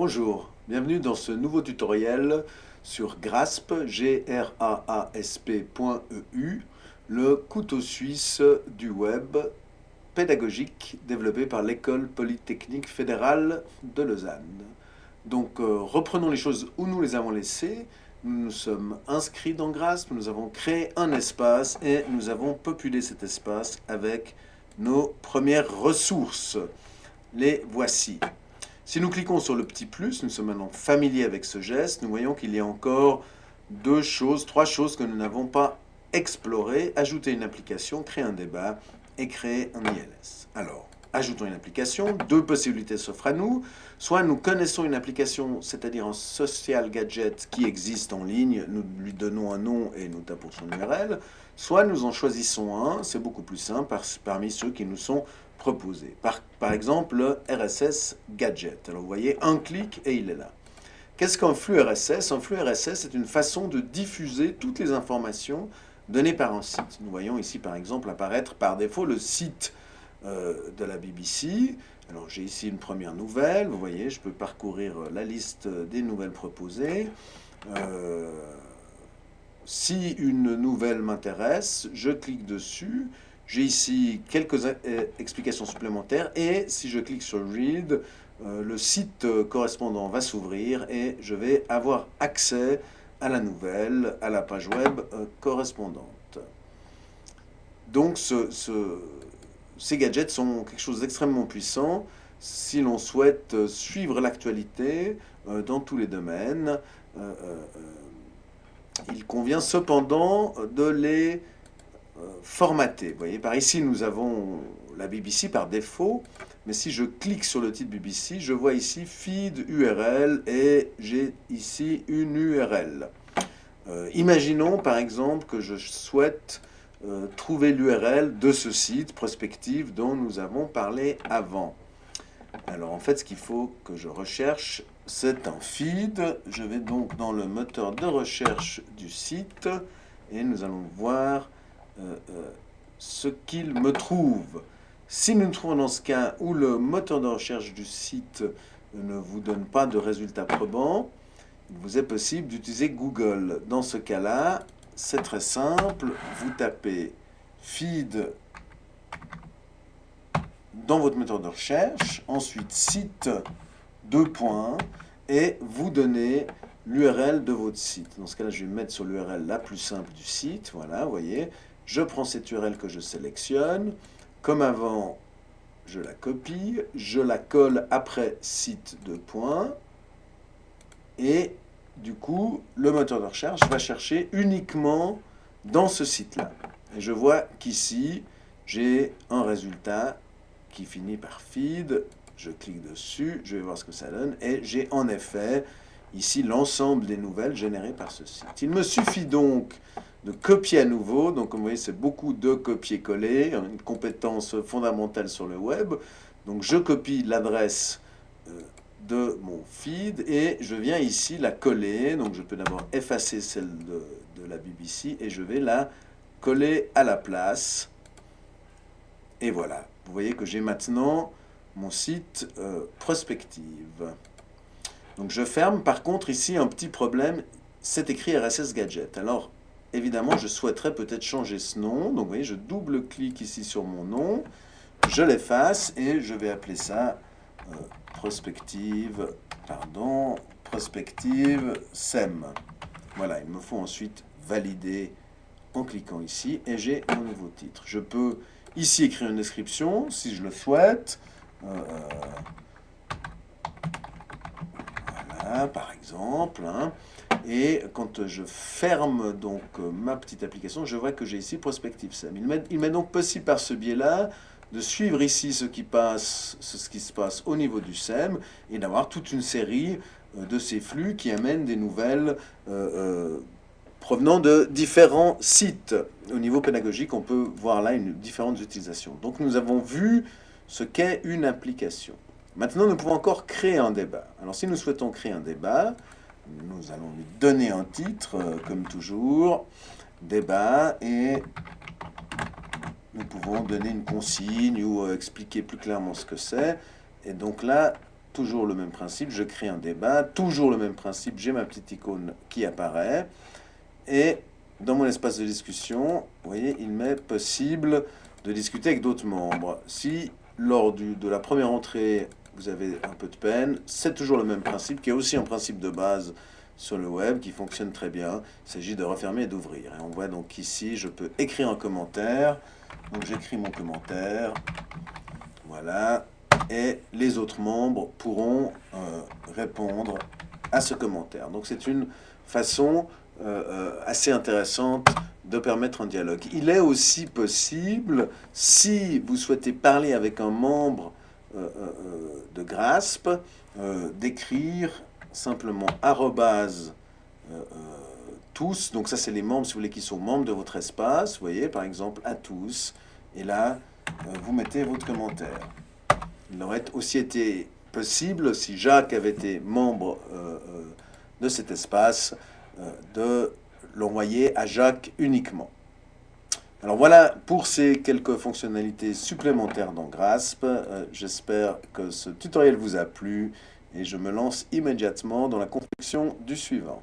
Bonjour, bienvenue dans ce nouveau tutoriel sur Grasp, Graasp.eu, le couteau suisse du web pédagogique développé par l'École Polytechnique Fédérale de Lausanne. Donc reprenons les choses où nous les avons laissées. Nous nous sommes inscrits dans Grasp, nous avons créé un espace et nous avons populé cet espace avec nos premières ressources. Les voici. Si nous cliquons sur le petit plus, nous sommes maintenant familiers avec ce geste, nous voyons qu'il y a encore trois choses que nous n'avons pas explorées. Ajouter une application, créer un débat et créer un ILS. Alors, ajoutons une application, deux possibilités s'offrent à nous. Soit nous connaissons une application, c'est-à-dire un social gadget qui existe en ligne, nous lui donnons un nom et nous tapons son URL. Soit nous en choisissons un, c'est beaucoup plus simple parmi ceux qui nous sont proposés. Par exemple, le RSS Gadget. Alors vous voyez, un clic et il est là. Qu'est-ce qu'un flux RSS? Un flux RSS est une façon de diffuser toutes les informations données par un site. Nous voyons ici par exemple apparaître par défaut le site de la BBC. Alors j'ai ici une première nouvelle. Vous voyez, je peux parcourir la liste des nouvelles proposées. Si une nouvelle m'intéresse, je clique dessus. J'ai ici quelques explications supplémentaires et si je clique sur Read, le site correspondant va s'ouvrir et je vais avoir accès à la nouvelle, à la page web correspondante. Donc ces gadgets sont quelque chose d'extrêmement puissant si l'on souhaite suivre l'actualité dans tous les domaines. Il convient cependant de les formaté. Vous voyez, par ici, nous avons la BBC par défaut, mais si je clique sur le titre BBC, je vois ici feed URL et j'ai ici une URL. Imaginons par exemple que je souhaite trouver l'URL de ce site prospective dont nous avons parlé avant. Alors en fait, ce qu'il faut que je recherche, c'est un feed. Je vais donc dans le moteur de recherche du site et nous allons voir ce qu'il me trouve. Si nous nous trouvons dans ce cas où le moteur de recherche du site ne vous donne pas de résultats probants, il vous est possible d'utiliser Google. Dans ce cas-là, c'est très simple. Vous tapez feed dans votre moteur de recherche, ensuite site, et vous donnez l'URL de votre site. Dans ce cas-là, je vais me mettre sur l'URL la plus simple du site. Voilà, vous voyez. Je prends cette URL que je sélectionne. Comme avant, je la copie. Je la colle après site . Et du coup, le moteur de recherche va chercher uniquement dans ce site-là. Et je vois qu'ici, j'ai un résultat qui finit par feed. Je clique dessus, je vais voir ce que ça donne. Et j'ai en effet ici l'ensemble des nouvelles générées par ce site. Il me suffit donc de copier à nouveau. Donc, comme vous voyez, c'est beaucoup de copier-coller, une compétence fondamentale sur le web. Donc, je copie l'adresse de mon feed et je viens ici la coller. Donc, je peux d'abord effacer celle de la BBC et je vais la coller à la place. Et voilà. Vous voyez que j'ai maintenant mon site prospective. Donc, je ferme. Par contre, ici, un petit problème. C'est écrit RSS Gadget. Alors, évidemment, je souhaiterais peut-être changer ce nom. Donc, vous voyez, je double-clique ici sur mon nom. Je l'efface et je vais appeler ça prospective SEM. Voilà, il me faut ensuite valider en cliquant ici et j'ai mon nouveau titre. Je peux ici écrire une description si je le souhaite. Voilà, par exemple. Et quand je ferme donc ma petite application, je vois que j'ai ici Prospective SEM. Il m'est donc possible par ce biais-là de suivre ici ce qui se passe au niveau du SEM et d'avoir toute une série de ces flux qui amènent des nouvelles provenant de différents sites. Au niveau pédagogique, on peut voir là différentes utilisations. Donc nous avons vu ce qu'est une application. Maintenant, nous pouvons encore créer un débat. Alors si nous souhaitons créer un débat, nous allons lui donner un titre, comme toujours, débat, et nous pouvons donner une consigne ou expliquer plus clairement ce que c'est. Et donc là, toujours le même principe, je crée un débat, toujours le même principe, j'ai ma petite icône qui apparaît, et dans mon espace de discussion, vous voyez, il m'est possible de discuter avec d'autres membres. Si lors de la première entrée, vous avez un peu de peine, c'est toujours le même principe, qui est aussi un principe de base sur le web, qui fonctionne très bien. Il s'agit de refermer et d'ouvrir. Et on voit donc ici, je peux écrire un commentaire. Donc j'écris mon commentaire. Voilà. Et les autres membres pourront répondre à ce commentaire. Donc c'est une façon assez intéressante de permettre un dialogue. Il est aussi possible, si vous souhaitez parler avec un membre de Grasp, d'écrire simplement arrobase tous, donc ça c'est les membres, si vous voulez, qui sont membres de votre espace, vous voyez, par exemple, à tous, et là, vous mettez votre commentaire. Il aurait aussi été possible, si Jacques avait été membre de cet espace, de l'envoyer à Jacques uniquement. Alors voilà pour ces quelques fonctionnalités supplémentaires dans Grasp. J'espère que ce tutoriel vous a plu et je me lance immédiatement dans la construction du suivant.